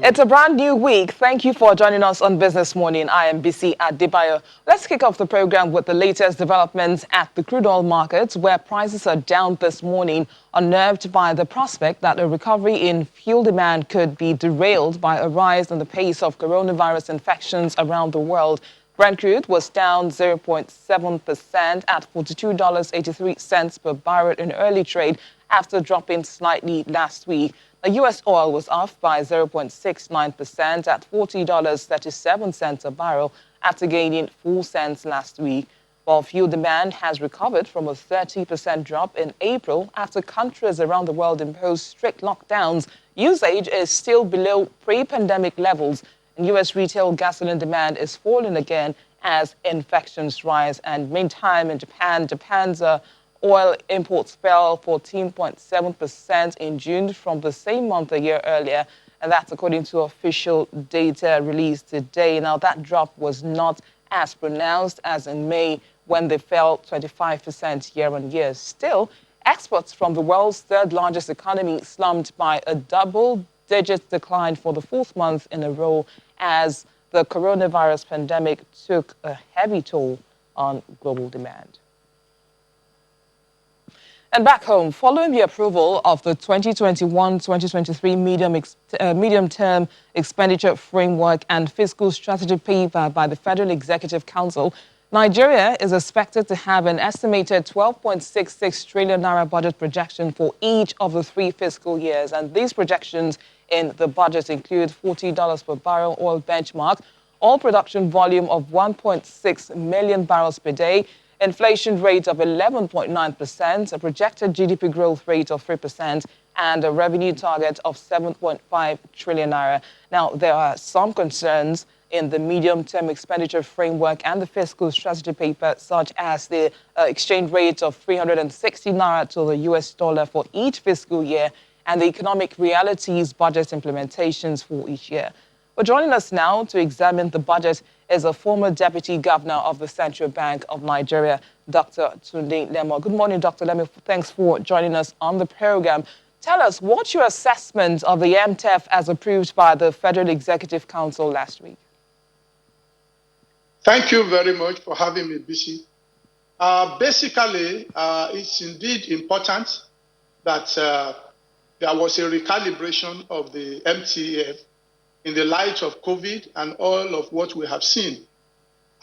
It's a brand new week. Thank you for joining us on Business Morning. I am BC Adebayo. Let's kick off the program with the latest developments at the crude oil markets, where prices are down this morning, unnerved by the prospect that a recovery in fuel demand could be derailed by a rise in the pace of coronavirus infections around the world. Brent crude was down 0.7% at $42.83 per barrel in early trade after dropping slightly last week. The U.S. oil was off by 0.69% at $40.37 a barrel after gaining 4 cents last week, while fuel demand has recovered from a 30% drop in April after countries around the world imposed strict lockdowns. Usage is still below pre-pandemic levels, and U.S. retail gasoline demand is falling again as infections rise. And meantime, in Japan's oil imports fell 14.7% in June from the same month a year earlier, and that's according to official data released today. Now, that drop was not as pronounced as in May, when they fell 25% year on year. Still, exports from the world's third largest economy slumped by a double-digit decline for the fourth month in a row as the coronavirus pandemic took a heavy toll on global demand. And back home, following the approval of the 2021-2023 medium-term expenditure framework and fiscal strategy paper by the Federal Executive Council, Nigeria is expected to have an estimated 12.66 trillion naira budget projection for each of the 3 fiscal years. And these projections in the budget include $40 per barrel oil benchmark, oil production volume of 1.6 million barrels per day, inflation rate of 11.9%, a projected GDP growth rate of 3%, and a revenue target of 7.5 trillion naira. Now, there are some concerns in the medium-term expenditure framework and the fiscal strategy paper, such as the exchange rate of 360 naira to the US dollar for each fiscal year and the economic realities budget implementations for each year. But joining us now to examine the budget is a former Deputy Governor of the Central Bank of Nigeria, Dr. Tunde Lemo. Good morning, Dr. Lemo. Thanks for joining us on the program. Tell us, what's your assessment of the MTEF as approved by the Federal Executive Council last week? Thank you very much for having me, BC. Basically, it's indeed important that there was a recalibration of the MTF in the light of COVID and all of what we have seen.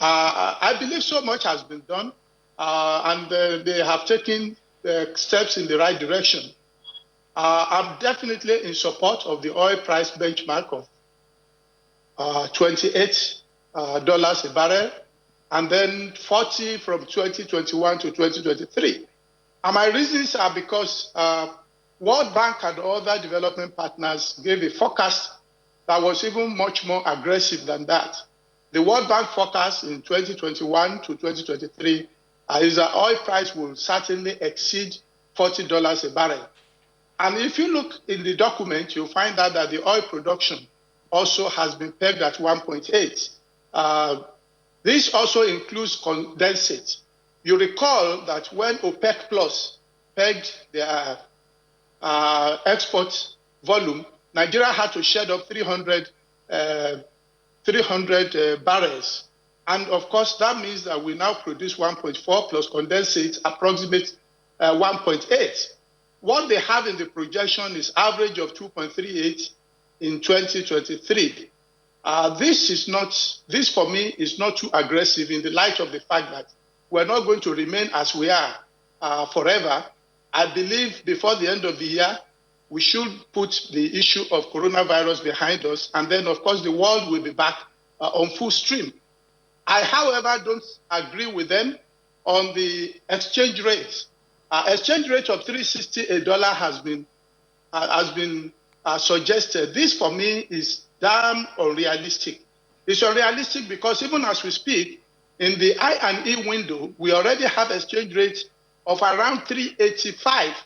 I believe so much has been done, and they have taken steps in the right direction. I'm definitely in support of the oil price benchmark of $28 a barrel, and then 40 from 2021 to 2023. And my reasons are because World Bank and other development partners gave a forecast that was even much more aggressive than that. The World Bank forecast in 2021 to 2023 is that oil price will certainly exceed $40 a barrel. And if you look in the document, you'll find out that the oil production also has been pegged at 1.8. This also includes condensate. You recall that when OPEC Plus pegged their export volume, Nigeria had to shed up 300 barrels. And of course, that means that we now produce 1.4 plus condensate, approximate 1.8. What they have in the projection is average of 2.38 in 2023. This for me is not too aggressive in the light of the fact that we're not going to remain as we are forever. I believe before the end of the year, we should put the issue of coronavirus behind us, and then, of course, the world will be back on full stream. I, however, don't agree with them on the exchange rate. Exchange rate of $3.60 has been suggested. This, for me, is damn unrealistic. It's unrealistic because even as we speak, in the I&E window, we already have exchange rate of around 385.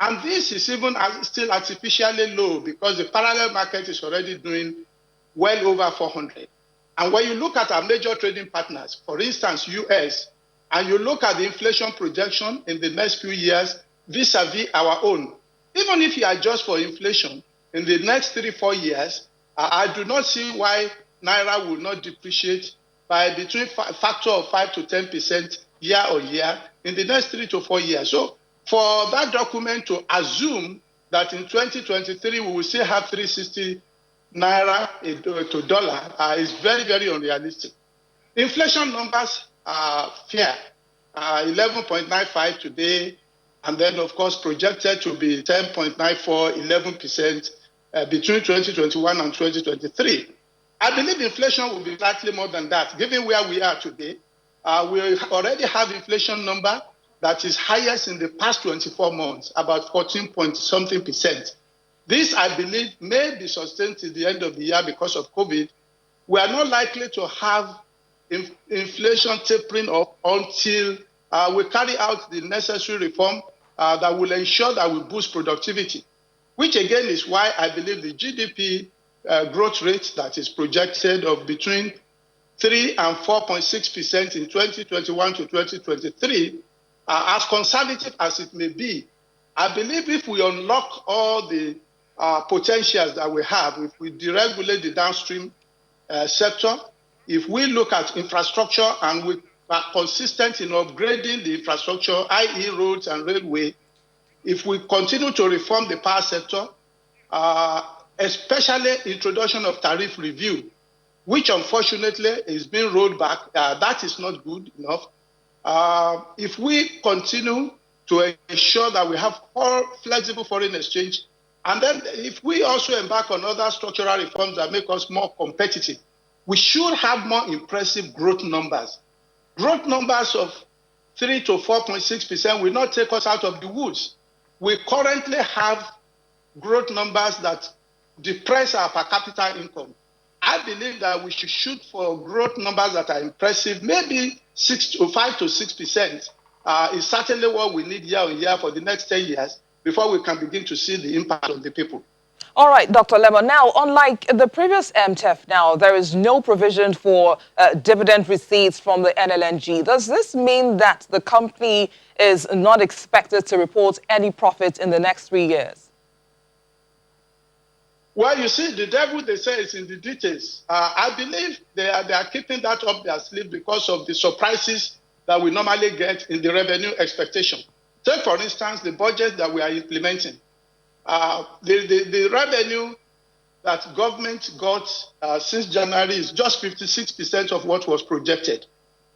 And this is even still artificially low because the parallel market is already doing well over 400. And when you look at our major trading partners, for instance, US, and you look at the inflation projection in the next few years vis-a-vis our own, even if you adjust for inflation in the next 3-4 years, I do not see why Naira will not depreciate by between factor of 5 to 10% year on year in the next 3 to 4 years. So for that document to assume that in 2023 we will still have 360 Naira to dollar is very, very unrealistic. Inflation numbers are fair, 11.95 today, and then of course projected to be 10.94, 11% between 2021 and 2023. I believe inflation will be slightly more than that, given where we are today. We already have inflation number that is highest in the past 24 months, about 14 point something percent. This, I believe, may be sustained till the end of the year because of COVID. We are not likely to have inflation tapering up until we carry out the necessary reform that will ensure that we boost productivity, which again is why I believe the GDP growth rate that is projected of between 3 and 4.6% in 2021 to 2023, as conservative as it may be, I believe if we unlock all the potentials that we have, if we deregulate the downstream sector, if we look at infrastructure and we are consistent in upgrading the infrastructure, i.e. roads and railway, if we continue to reform the power sector, especially introduction of tariff review, which unfortunately is being rolled back, that is not good enough. If we continue to ensure that we have flexible foreign exchange, and then if we also embark on other structural reforms that make us more competitive, we should have more impressive growth numbers. Growth numbers of 3 to 4.6% will not take us out of the woods. We currently have growth numbers that depress our per capita income. I believe that we should shoot for growth numbers that are impressive. Maybe 5 to 6% is certainly what we need year on year for the next 10 years before we can begin to see the impact on the people. All right, Dr. Lemon. Now, unlike the previous MTEF, now there is no provision for dividend receipts from the NLNG. Does this mean that the company is not expected to report any profit in the next 3 years? Well, you see, the devil, they say, is in the details. I believe they are keeping that up their sleeve because of the surprises that we normally get in the revenue expectation. Take, for instance, the budget that we are implementing. The revenue that government got since January is just 56% of what was projected.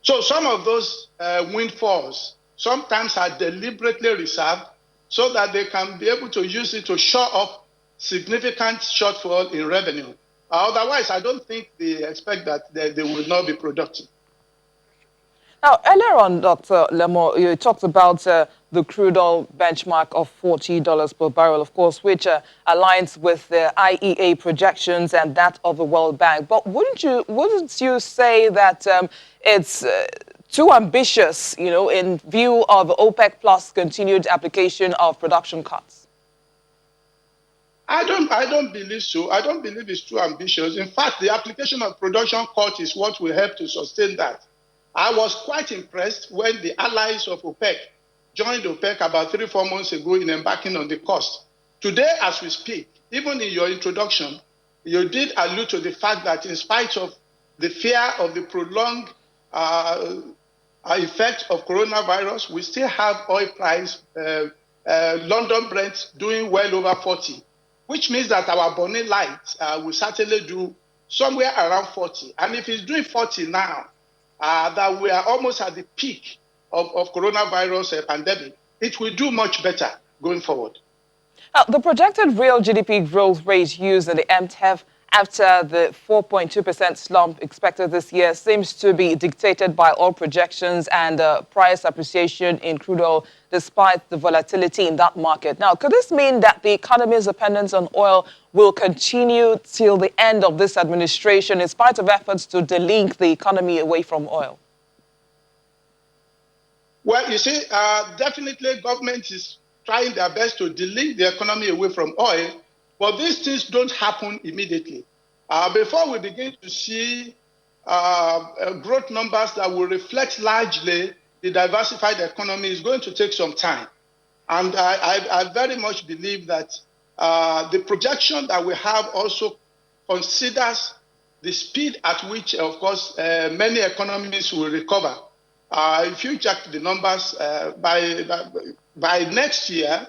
So some of those windfalls sometimes are deliberately reserved so that they can be able to use it to shore up significant shortfall in revenue. Otherwise, I don't think they expect that they will not be productive. Now, earlier on, Dr. Lemo, you talked about the crude oil benchmark of $40 per barrel, of course, which aligns with the IEA projections and that of the World Bank. But wouldn't you say that it's too ambitious, in view of OPEC Plus continued application of production cuts? I don't believe so. I don't believe it's too ambitious. In fact, the application of production cut is what will help to sustain that. I was quite impressed when the allies of OPEC joined OPEC about 3 or 4 months ago in embarking on the cost. Today, as we speak, even in your introduction, you did allude to the fact that in spite of the fear of the prolonged effect of coronavirus, we still have oil price, London Brent doing well over 40, which means that our burning light will certainly do somewhere around 40. And if it's doing 40 now, that we are almost at the peak of coronavirus pandemic, it will do much better going forward. The projected real GDP growth rate used in the MTEF after the 4.2% slump expected this year seems to be dictated by oil projections and price appreciation in crude oil, despite the volatility in that market. Now, could this mean that the economy's dependence on oil will continue till the end of this administration, in spite of efforts to delink the economy away from oil? Well, you see, definitely government is trying their best to delink the economy away from oil, but these things don't happen immediately. Before we begin to see growth numbers that will reflect largely the diversified economy, is going to take some time. And I very much believe that the projection that we have also considers the speed at which, of course, many economies will recover. If you check the numbers, by next year,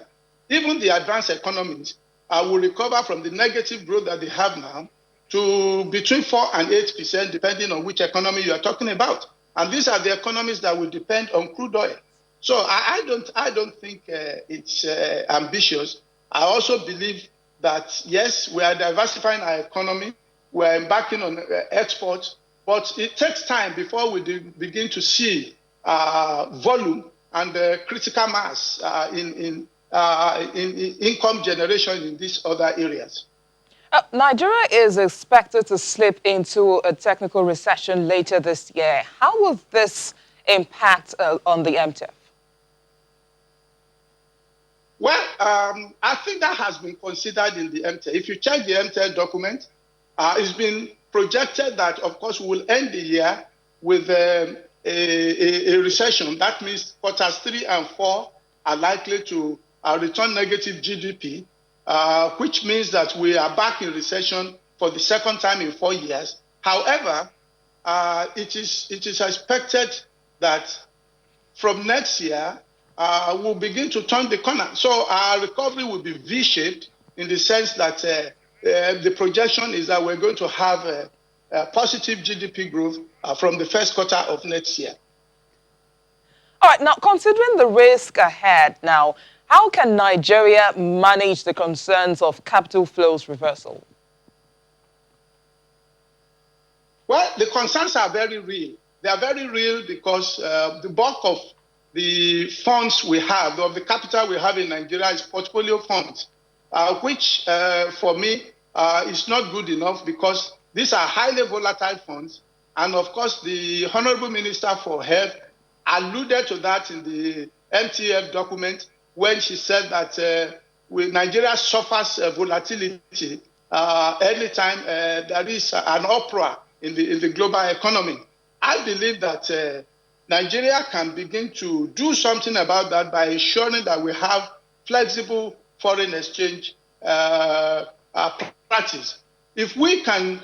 even the advanced economies will recover from the negative growth that they have now to between 4 and 8%, depending on which economy you are talking about. And these are the economies that will depend on crude oil. So I don't think it's ambitious. I also believe that, yes, we are diversifying our economy. We are embarking on exports, but it takes time before we begin to see volume and critical mass in income generation in these other areas. Nigeria is expected to slip into a technical recession later this year. How will this impact on the MTF? Well, I think that has been considered in the MTF. If you check the MTF document, it's been projected that, of course, we will end the year with a recession. That means quarters 3 and 4 are likely to return negative GDP, which means that we are back in recession for the second time in 4 years. However, it is expected that from next year, we'll begin to turn the corner. So our recovery will be V-shaped in the sense that the projection is that we're going to have a positive GDP growth from the first quarter of next year. All right, now considering the risk ahead now, how can Nigeria manage the concerns of capital flows reversal? Well, the concerns are very real. They are very real because the bulk of the funds we have, of the capital we have in Nigeria, is portfolio funds, which for me is not good enough because these are highly volatile funds. And of course, the Honorable Minister for Health alluded to that in the MTF document when she said that Nigeria suffers volatility anytime there is an uproar in the global economy. I believe that Nigeria can begin to do something about that by ensuring that we have flexible foreign exchange practice. If we can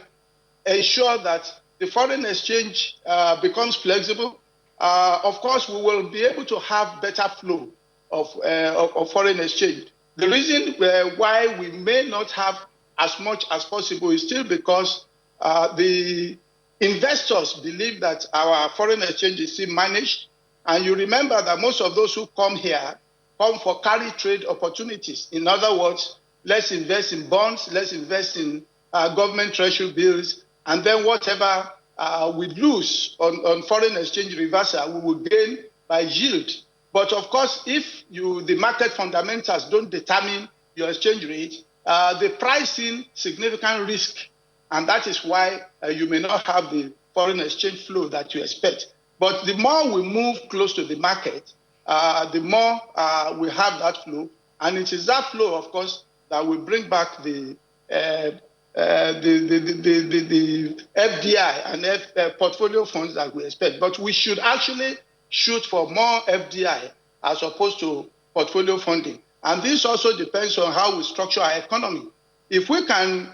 ensure that the foreign exchange becomes flexible, of course, we will be able to have better flow of foreign exchange. The reason why we may not have as much as possible is still because the investors believe that our foreign exchange is still managed. And you remember that most of those who come here come for carry trade opportunities. In other words, let's invest in bonds, let's invest in government treasury bills, and then whatever we lose on foreign exchange reversal, we will gain by yield. But of course, if the market fundamentals don't determine your exchange rate, they price in significant risk. And that is why you may not have the foreign exchange flow that you expect. But the more we move close to the market, the more we have that flow. And it is that flow, of course, that will bring back the FDI and portfolio funds that we expect. But we should actually shoot for more FDI as opposed to portfolio funding. And this also depends on how we structure our economy. If we can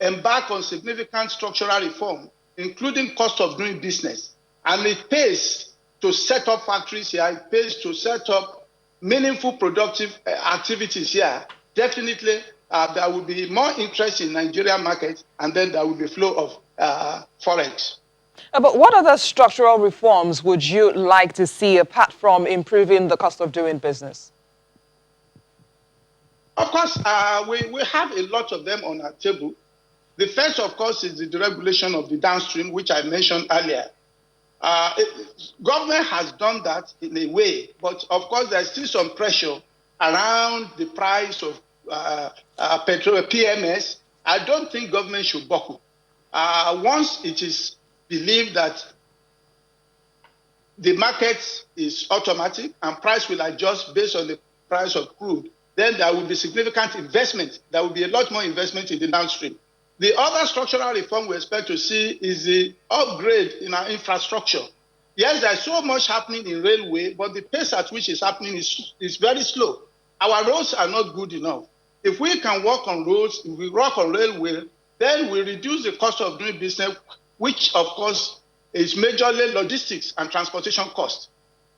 embark on significant structural reform, including cost of doing business, and it pays to set up factories here, it pays to set up meaningful productive activities here, definitely there will be more interest in Nigerian market, and then there will be flow of forex. But what other structural reforms would you like to see apart from improving the cost of doing business? Of course, we have a lot of them on our table. The first, of course, is the deregulation of the downstream, which I mentioned earlier. Government has done that in a way, but of course, there's still some pressure around the price of petrol, PMS. I don't think government should buckle. Once it is believed that the market is automatic and price will adjust based on the price of crude, then there will be significant investment. There will be a lot more investment in the downstream. The other structural reform we expect to see is the upgrade in our infrastructure. Yes, there's so much happening in railway, but the pace at which it's happening is very slow. Our roads are not good enough. If we can work on roads, if we work on railway, then we reduce the cost of doing business, which of course is majorly logistics and transportation costs.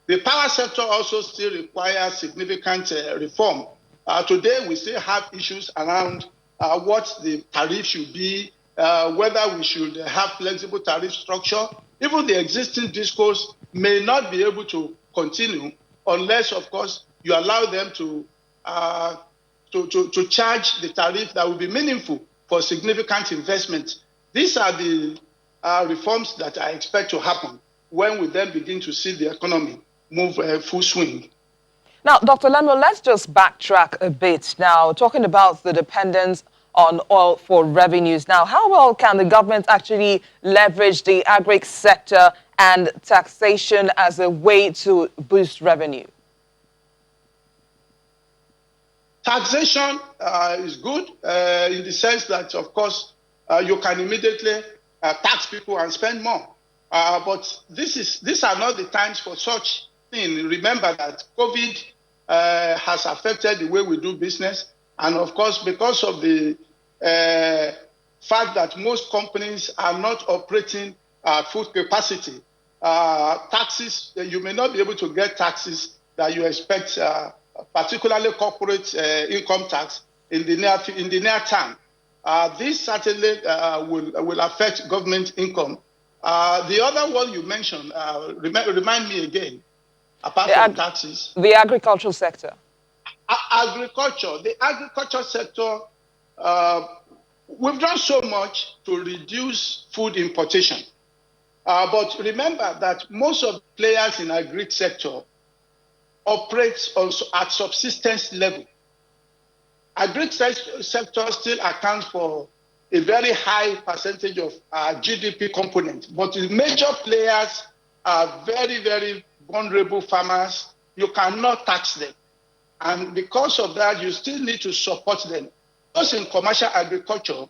The power sector also still requires significant reform. Today, we still have issues around what the tariff should be, whether we should have flexible tariff structure. Even the existing discourse may not be able to continue unless, of course, you allow them to charge the tariff that will be meaningful for significant investment. These are the reforms that I expect to happen when we then begin to see the economy move full swing. Now, Dr. Lemuel, let's just backtrack a bit now, talking about the dependence on oil for revenues. Now, how well can the government actually leverage the agri sector and taxation as a way to boost revenue? Taxation is good in the sense that, of course, you can immediately tax people and spend more. But these are not the times for such thing. Remember that COVID has affected the way we do business. And of course, because of the fact that most companies are not operating at full capacity, taxes, you may not be able to get taxes that you expect, particularly corporate income tax in the near term. This certainly will affect government income. The other one you mentioned, remind me again, apart from taxes. The agricultural sector. Agriculture. The agriculture sector, we've done so much to reduce food importation. But remember that most of the players in the agri sector operate also at subsistence level. Agri sector still accounts for a very high percentage of GDP component, but the major players are very, very vulnerable farmers. You cannot tax them. And because of that, you still need to support them. Those in commercial agriculture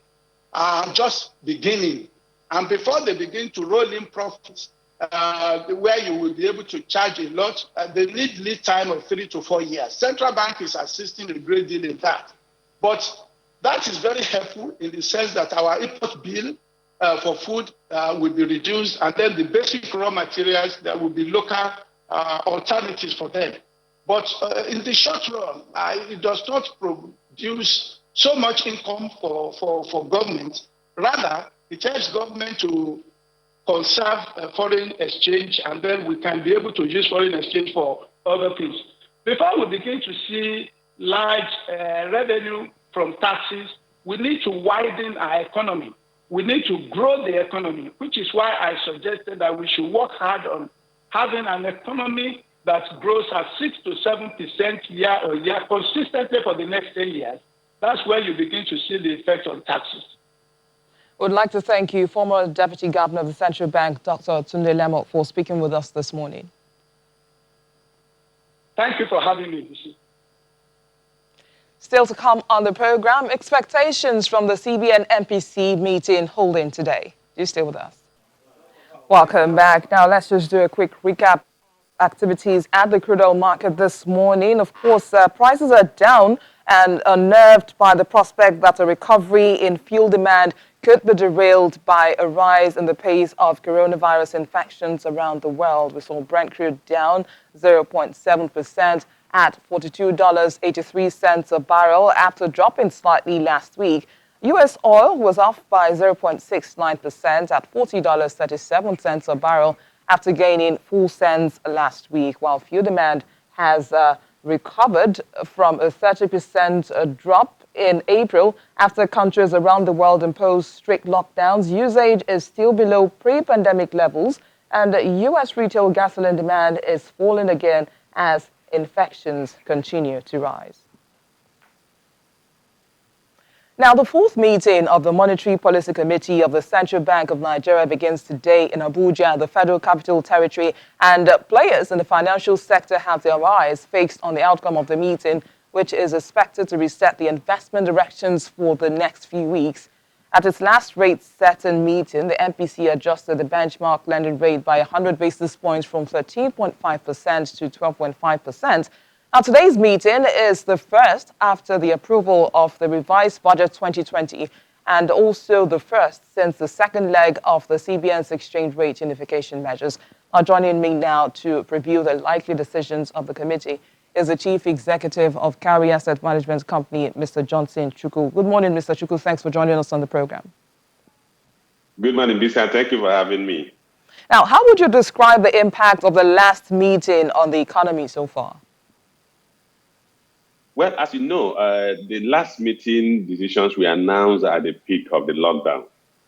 are just beginning. And before they begin to roll in profits, where you will be able to charge a lot, they need lead time of 3 to 4 years. Central Bank is assisting a great deal in that. But that is very helpful in the sense that our import bill for food will be reduced, and then the basic raw materials, there will be local alternatives for them. But in the short run, it does not produce so much income for government. Rather, it helps government to conserve foreign exchange, and then we can be able to use foreign exchange for other things. Before we begin to see large revenue from taxes, we need to widen our economy. We need to grow the economy, which is why I suggested that we should work hard on having an economy that grows at 6 to 7% year-on-year consistently for the next 10 years. That's where you begin to see the effect on taxes. I would like to thank you, former Deputy Governor of the Central Bank, Dr. Tunde Lemok, for speaking with us this morning. Thank you for having me, Bisi. Still to come on the program, expectations from the CBN MPC meeting holding today. Do stay with us. Welcome back. Now let's just do a quick recap. Activities at the crude oil market this morning. Of course, prices are down and unnerved by the prospect that a recovery in fuel demand could be derailed by a rise in the pace of coronavirus infections around the world. We saw Brent crude down 0.7% at $42.83 a barrel after dropping slightly last week. U.S. oil was off by 0.69% at $40.37 a barrel after gaining 4 cents last week, while fuel demand has recovered from a 30% drop in April after countries around the world imposed strict lockdowns. Usage is still below pre-pandemic levels, and U.S. retail gasoline demand is falling again as infections continue to rise. Now, the fourth meeting of the Monetary Policy Committee of the Central Bank of Nigeria begins today in Abuja, the Federal Capital Territory, and players in the financial sector have their eyes fixed on the outcome of the meeting, which is expected to reset the investment directions for the next few weeks. At its last rate-setting meeting, the MPC adjusted the benchmark lending rate by 100 basis points from 13.5% to 12.5%. Now, today's meeting is the first after the approval of the revised budget 2020 and also the first since the second leg of the CBN's exchange rate unification measures. Now, joining me now to preview the likely decisions of the committee is the Chief Executive of Carry Asset Management Company, Mr. Johnson Chukwu. Good morning, Mr. Chukwu. Thanks for joining us on the program. Good morning, Bisa. Thank you for having me. Now, how would you describe the impact of the last meeting on the economy so far? Well, as you know, the last meeting decisions were announced at the peak of the lockdown.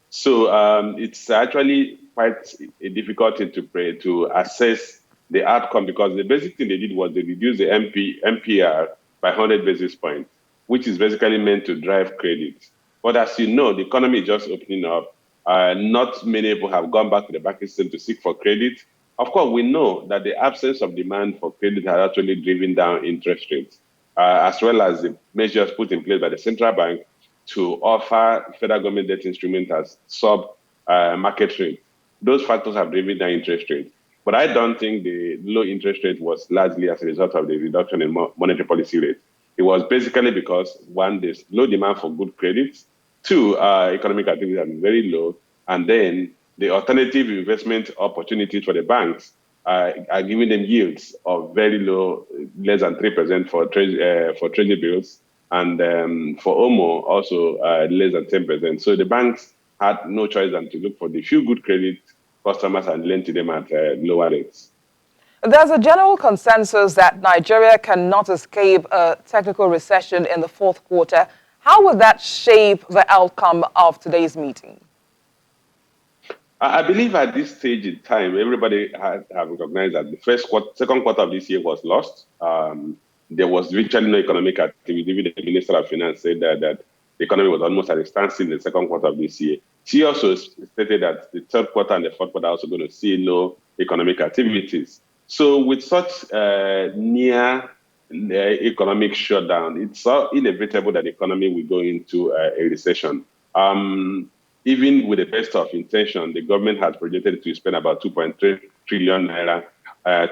So it's actually quite a difficult thing to assess the outcome, because the basic thing they did was they reduced the MPR by 100 basis points, which is basically meant to drive credit. But as you know, the economy is just opening up. Not many people have gone back to the banking system to seek for credit. Of course, we know that the absence of demand for credit has actually driven down interest rates, as well as the measures put in place by the central bank to offer federal government debt instruments as sub-market rate. Those factors have driven down interest rates. But I don't think the low interest rate was largely as a result of the reduction in monetary policy rate. It was basically because, one, there's low demand for good credits. Two, economic activity has been very low. And then the alternative investment opportunities for the banks are giving them yields of very low, less than 3% for treasury bills, and for OMO also less than 10%. So the banks had no choice than to look for the few good credit customers and lend to them at lower rates. There's a general consensus that Nigeria cannot escape a technical recession in the fourth quarter. How would that shape the outcome of today's meeting? I believe at this stage in time, everybody have recognized that the second quarter of this year was lost. There was virtually no economic activity. Even the Minister of Finance said that the economy was almost at a standstill in the second quarter of this year. She also stated that the third quarter and the fourth quarter are also going to see low economic activities. So with such near economic shutdown, it's so inevitable that the economy will go into a recession. Even with the best of intention, the government has projected to spend about 2.3 trillion naira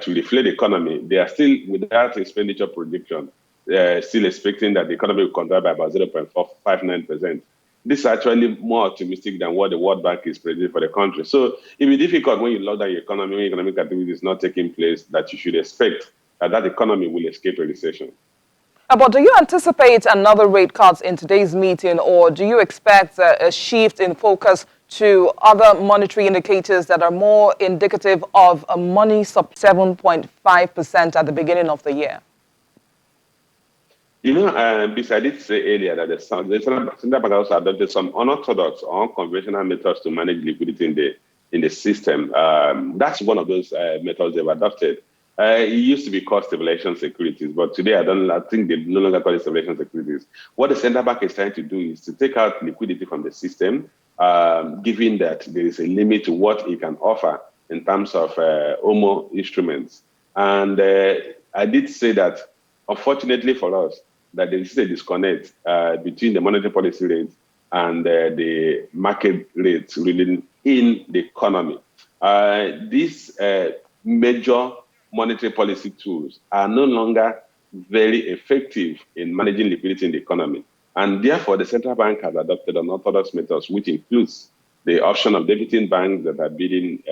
to deflate the economy. They are still, without expenditure prediction, still expecting that the economy will contract by about 0.459%. This is actually more optimistic than what the World Bank is predicting for the country. So it will be difficult when you lock down your economy, when economic activity is not taking place, that you should expect that economy will escape a recession. But do you anticipate another rate cut in today's meeting, or do you expect a shift in focus to other monetary indicators that are more indicative of a money sub 7.5% at the beginning of the year? You know, I did say earlier that the central bank also adopted some unorthodox or unconventional methods to manage liquidity in the system. That's one of those methods they've adopted. It used to be called stabilization securities, but today I think they no longer call it stabilization securities. What the central bank is trying to do is to take out liquidity from the system, given that there is a limit to what it can offer in terms of OMO instruments. And I did say that, unfortunately for us, that there is a disconnect between the monetary policy rate and the market rates really in the economy. These major monetary policy tools are no longer very effective in managing liquidity in the economy. And therefore, the central bank has adopted unorthodox methods, which includes the option of debiting banks that are bidding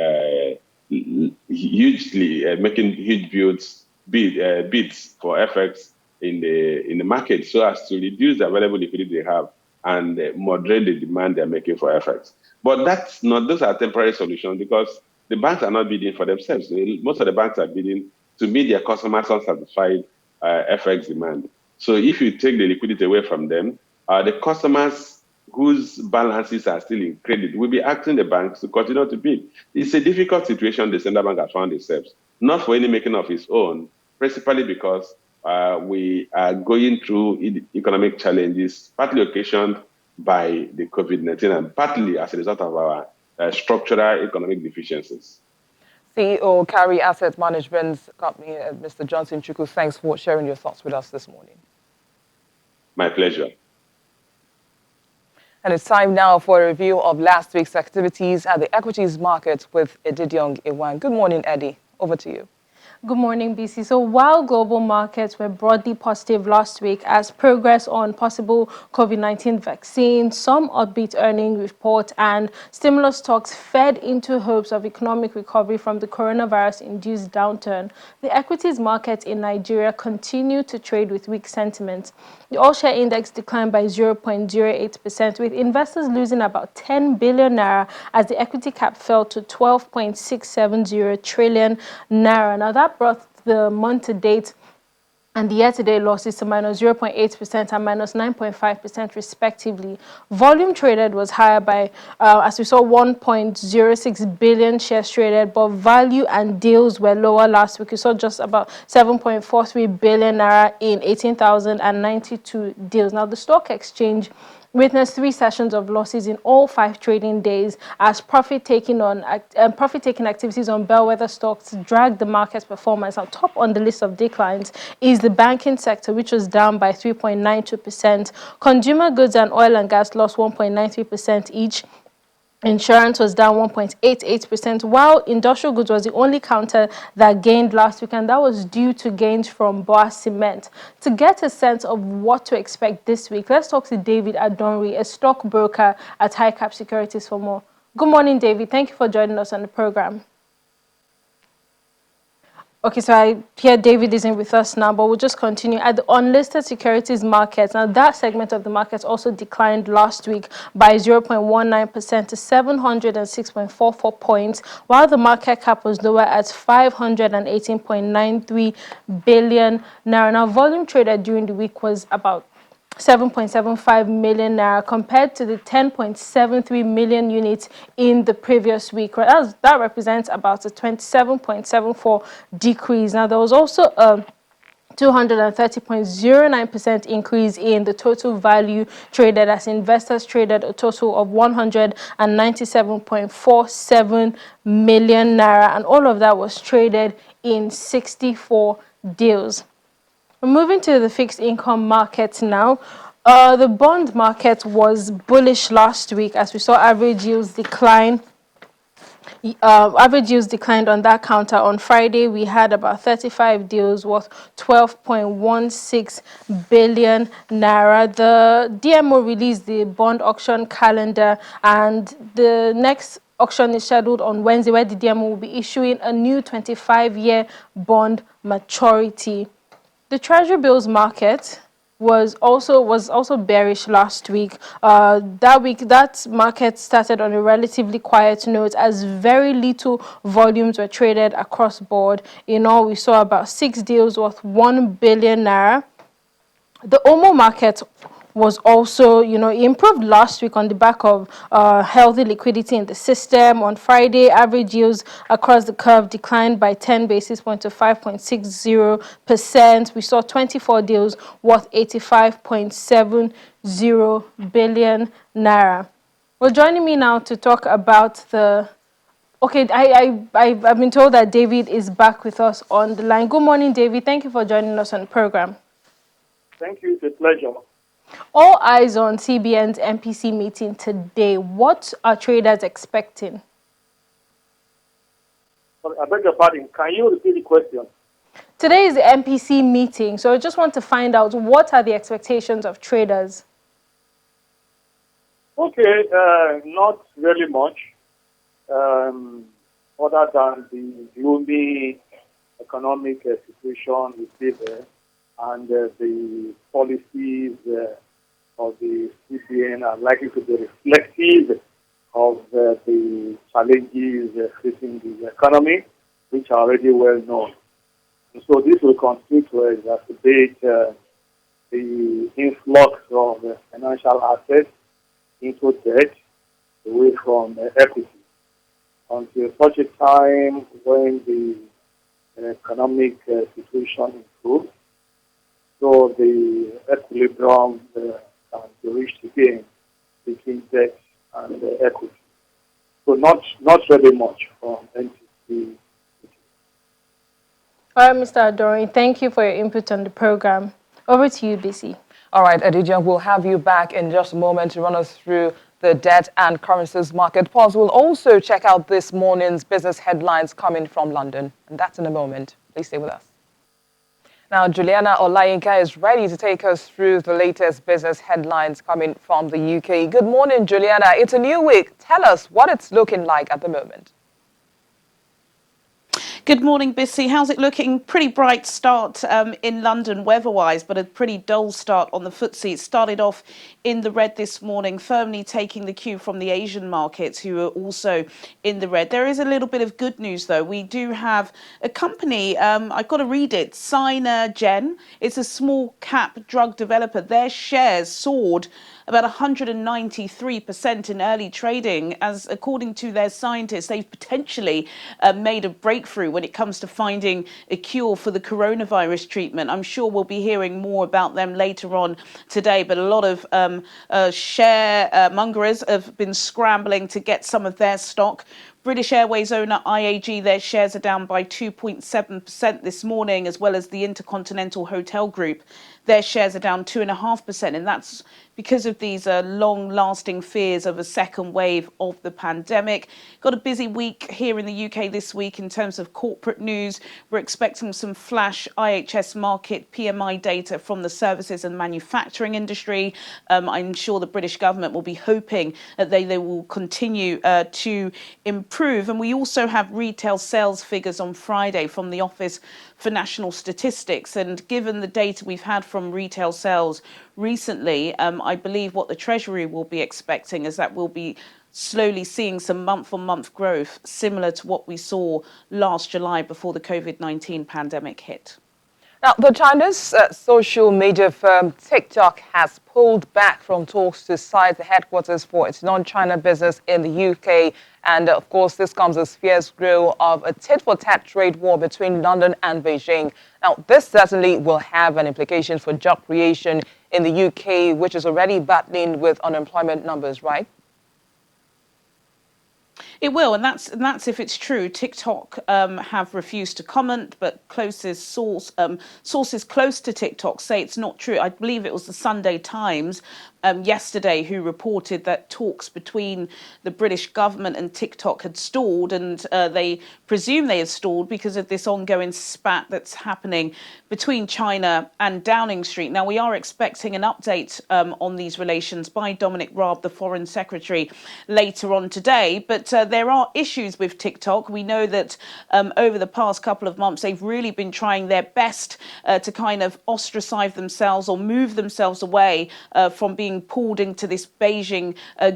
hugely, making huge bids for FX in the market, so as to reduce the available liquidity they have and moderate the demand they're making for FX. But those are temporary solutions, because the banks are not bidding for themselves. Most of the banks are bidding to meet their customers' unsatisfied FX demand. So if you take the liquidity away from them, the customers whose balances are still in credit will be asking the banks to continue to bid. It's a difficult situation the central bank has found itself, not for any making of its own, principally because we are going through economic challenges, partly occasioned by the COVID-19 and partly as a result of our structural economic deficiencies. CEO, Carry Asset Management Company, Mr. Johnson Chukwu, thanks for sharing your thoughts with us this morning. My pleasure. And it's time now for a review of last week's activities at the equities market with Edidiong Iwan. Good morning, Eddie. Over to you. Good morning, BC. So while global markets were broadly positive last week as progress on possible COVID-19 vaccines, some upbeat earnings report and stimulus talks fed into hopes of economic recovery from the coronavirus-induced downturn, the equities market in Nigeria continued to trade with weak sentiment. The all-share index declined by 0.08%, with investors losing about 10 billion naira as the equity cap fell to 12.670 trillion naira. Now, that brought the month-to-date and the year-to-date losses to minus 0.8% and minus 9.5% respectively. Volume traded was higher by, as we saw, 1.06 billion shares traded, but value and deals were lower last week. We saw just about 7.43 billion naira in 18,092 deals. Now, the stock exchange witnessed 3 sessions of losses in all 5 trading days as profit-taking activities on bellwether stocks dragged the market's performance. Now, top on the list of declines is the banking sector, which was down by 3.92%. Consumer goods and oil and gas lost 1.93% each. Insurance was down 1.88%, while industrial goods was the only counter that gained last week, and that was due to gains from Boa Cement. To get a sense of what to expect this week, let's talk to David Adonri, a stockbroker at High Cap Securities, for more. Good morning, David. Thank you for joining us on the program. Okay, so I hear David isn't with us now, but we'll just continue. At the unlisted securities markets, now that segment of the markets also declined last week by 0.19% to 706.44 points, while the market cap was lower at 518.93 billion naira. Now, volume traded during the week was about 7.75 million naira compared to the 10.73 million units in the previous week. That represents about a 27.74 decrease. Now, there was also a 230.09% increase in the total value traded as investors traded a total of 197.47 million naira, and all of that was traded in 64 deals. Moving to the fixed income market now, the bond market was bullish last week as we saw average yields decline. Average yields declined on that counter. On Friday, we had about 35 deals worth 12.16 billion naira. The DMO released the bond auction calendar, and the next auction is scheduled on Wednesday, where the DMO will be issuing a new 25-year bond maturity. The Treasury bills market was also bearish last week. That market started on a relatively quiet note as very little volumes were traded across board. In all, we saw about 6 deals worth 1 billion naira. The OMO market was also, improved last week on the back of healthy liquidity in the system. On Friday, average yields across the curve declined by 10 basis points to 5.60%. We saw 24 deals worth 85.70 billion naira. Well, joining me now to talk about the... Okay, I've been told that David is back with us on the line. Good morning, David. Thank you for joining us on the program. Thank you. It's a pleasure. All eyes on CBN's MPC meeting today. What are traders expecting? Sorry, I beg your pardon. Can you repeat the question? Today is the MPC meeting, so I just want to find out what are the expectations of traders? Okay, not really much, other than the gloomy economic situation we see there, and the policies of the CBN are likely to be reflective of the challenges facing the economy, which are already well known. And so this will continue to exacerbate the influx of financial assets into debt away from equity until such a time when the economic situation improves. So the equilibrium can be reached again between debt and equity. So not really much from NTC. All right, Mr. Adori, thank you for your input on the program. Over to you, BC. All right, Adidja, we'll have you back in just a moment to run us through the debt and currencies market pause. We'll also check out this morning's business headlines coming from London, and that's in a moment. Please stay with us. Now, Juliana Olayinka is ready to take us through the latest business headlines coming from the UK. Good morning, Juliana. It's a new week. Tell us what it's looking like at the moment. Good morning, Bissy. How's it looking? Pretty bright start in London weather-wise, but a pretty dull start on the FTSE. It started off in the red this morning, firmly taking the cue from the Asian markets, who are also in the red. There is a little bit of good news, though. We do have a company, I've got to read it, Gen. It's a small cap drug developer. Their shares soared about 193% in early trading, as according to their scientists, they've potentially made a breakthrough when it comes to finding a cure for the coronavirus treatment. I'm sure we'll be hearing more about them later on today, but a lot of share mongers have been scrambling to get some of their stock. British Airways owner IAG, their shares are down by 2.7% this morning, as well as the Intercontinental Hotel Group. Their shares are down 2.5%, and that's because of these long-lasting fears of a second wave of the pandemic. Got a busy week here in the UK this week in terms of corporate news. We're expecting some flash IHS market PMI data from the services and manufacturing industry. I'm sure the British government will be hoping that they will continue to improve. And we also have retail sales figures on Friday from the Office for National Statistics. And given the data we've had from retail sales recently, I believe what the Treasury will be expecting is that we'll be slowly seeing some month-on-month growth similar to what we saw last July before the COVID-19 pandemic hit. Now, the Chinese social media firm TikTok has pulled back from talks to site the headquarters for its non-China business in the UK. And, of course, this comes as fears grow of a tit-for-tat trade war between London and Beijing. Now, this certainly will have an implication for job creation in the UK, which is already battling with unemployment numbers, right? It will, and that's if it's true. TikTok have refused to comment, but sources close to TikTok say it's not true. I believe it was the Sunday Times yesterday who reported that talks between the British government and TikTok had stalled, and they presume they had stalled because of this ongoing spat that's happening between China and Downing Street. Now, we are expecting an update on these relations by Dominic Raab, the Foreign Secretary, later on today, but there are issues with TikTok. We know that over the past couple of months, they've really been trying their best to kind of ostracize themselves or move themselves away from being pulled into this Beijing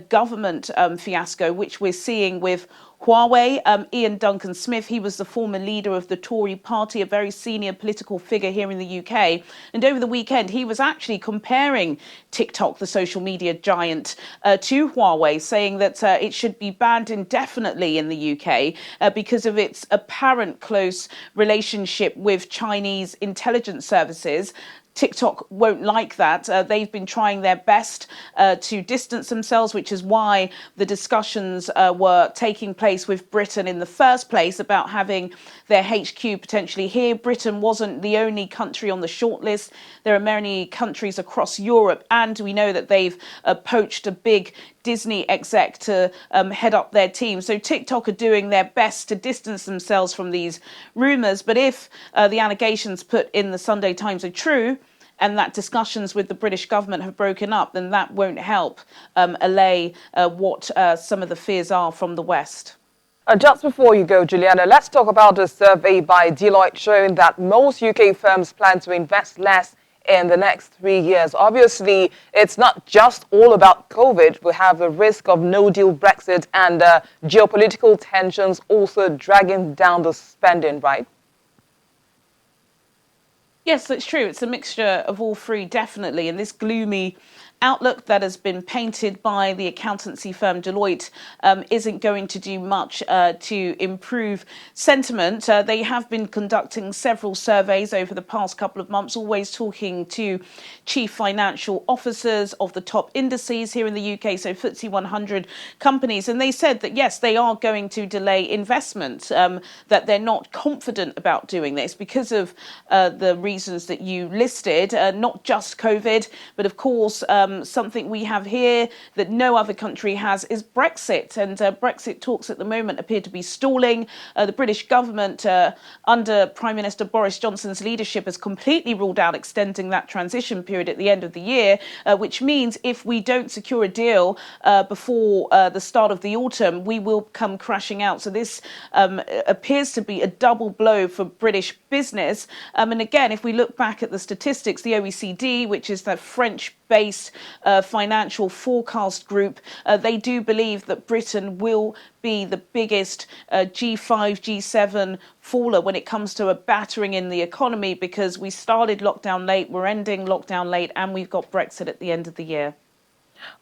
government fiasco, which we're seeing with Huawei. Ian Duncan Smith, he was the former leader of the Tory party, a very senior political figure here in the UK. And over the weekend, he was actually comparing TikTok, the social media giant, to Huawei, saying that it should be banned indefinitely in the UK because of its apparent close relationship with Chinese intelligence services. TikTok won't like that. They've been trying their best to distance themselves, which is why the discussions were taking place with Britain in the first place about having their HQ potentially here. Britain wasn't the only country on the shortlist. There are many countries across Europe, and we know that they've poached a big Disney exec to head up their team. So TikTok are doing their best to distance themselves from these rumours. But if the allegations put in the Sunday Times are true, and that discussions with the British government have broken up, then that won't help allay what some of the fears are from the West. Just before you go, Juliana, let's talk about a survey by Deloitte showing that most UK firms plan to invest less in the next 3 years. Obviously, it's not just all about COVID. We have the risk of no-deal Brexit and geopolitical tensions also dragging down the spending, right? Yes, that's true. It's a mixture of all three, definitely. And this gloomy outlook that has been painted by the accountancy firm Deloitte isn't going to do much to improve sentiment. They have been conducting several surveys over the past couple of months, always talking to chief financial officers of the top indices here in the UK, so FTSE 100 companies. And they said that, yes, they are going to delay investment, that they're not confident about doing this because of the reasons that you listed, not just COVID, but of course, something we have here that no other country has is Brexit. And Brexit talks at the moment appear to be stalling. The British government, under Prime Minister Boris Johnson's leadership, has completely ruled out extending that transition period at the end of the year, which means if we don't secure a deal before the start of the autumn, we will come crashing out. So this appears to be a double blow for British business. And again, if we look back at the statistics, the OECD, which is the French-based financial forecast group, they do believe that Britain will be the biggest G5, G7 faller when it comes to a battering in the economy, because we started lockdown late, we're ending lockdown late, and we've got Brexit at the end of the year.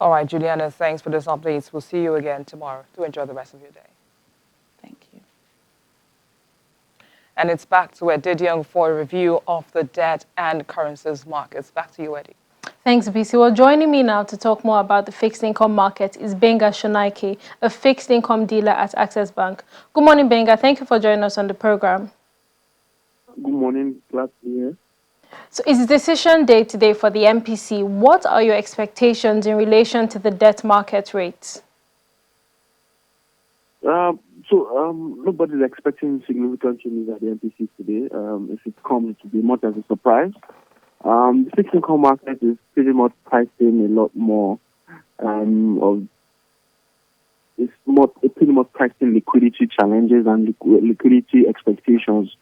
All right, Juliana, thanks for this update. We'll see you again tomorrow. Do enjoy the rest of your day. Thank you. And it's back to Eddie Young for a review of the debt and currencies markets. Back to you, Eddie. Thanks, BC. Well, joining me now to talk more about the fixed income market is Benga Shonaike, a fixed income dealer at Access Bank. Good morning, Benga. Thank you for joining us on the program. Good morning. Glad to be here. So it's decision day today for the MPC. What are your expectations in relation to the debt market rates? Nobody's expecting significant changes at the MPC today. If it comes, it will be much as a surprise. The fixed income market is pretty much priced in a lot more pretty much priced in liquidity challenges and liquidity expectations.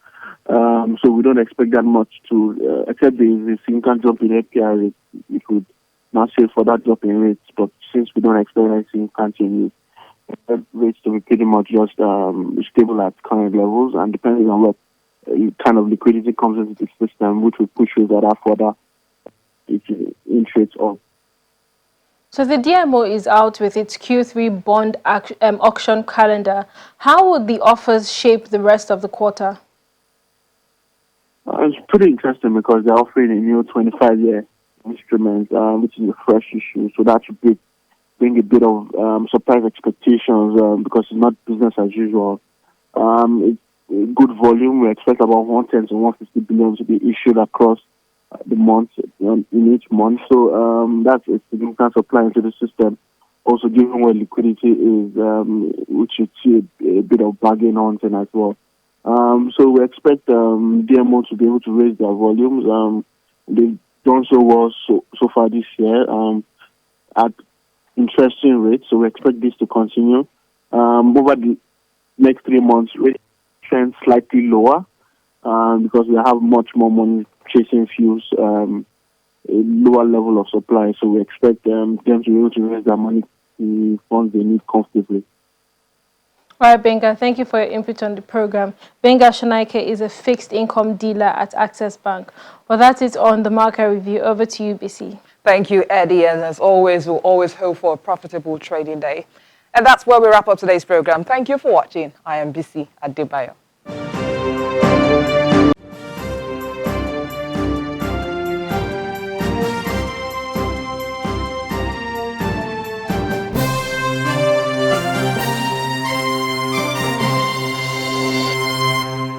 So we don't expect that much to, except there is a significant jump in APR rates. We could now say for that drop in rates, but since we don't expect any significant changes, rates to be pretty much just stable at current levels, and depending on what kind of liquidity comes into the system, which will push rates that are further interest up. So the DMO is out with its Q3 bond auction calendar. How would the offers shape the rest of the quarter? It's pretty interesting because they're offering a new 25-year instrument, which is a fresh issue. So that should bring a bit of surprise expectations because it's not business as usual. It's good volume. We expect about 110 to 150 billion to be issued across the month in each month. So that's a significant supply into the system. Also, given where liquidity is, which you see a bit of bargain hunting as well. So we expect DMO to be able to raise their volumes. They've done so well so far this year at interesting rates. So we expect this to continue. Over the next 3 months, rate trend slightly lower because we have much more money chasing fuels, a lower level of supply. So we expect them to be able to raise their money to funds they need comfortably. All right, Benga, thank you for your input on the program. Benga Shonaike is a fixed income dealer at Access Bank. Well, that is on the market review. Over to you, BC. Thank you, Eddie. And as always, we'll always hope for a profitable trading day. And that's where we wrap up today's program. Thank you for watching. I am BC Adebayo.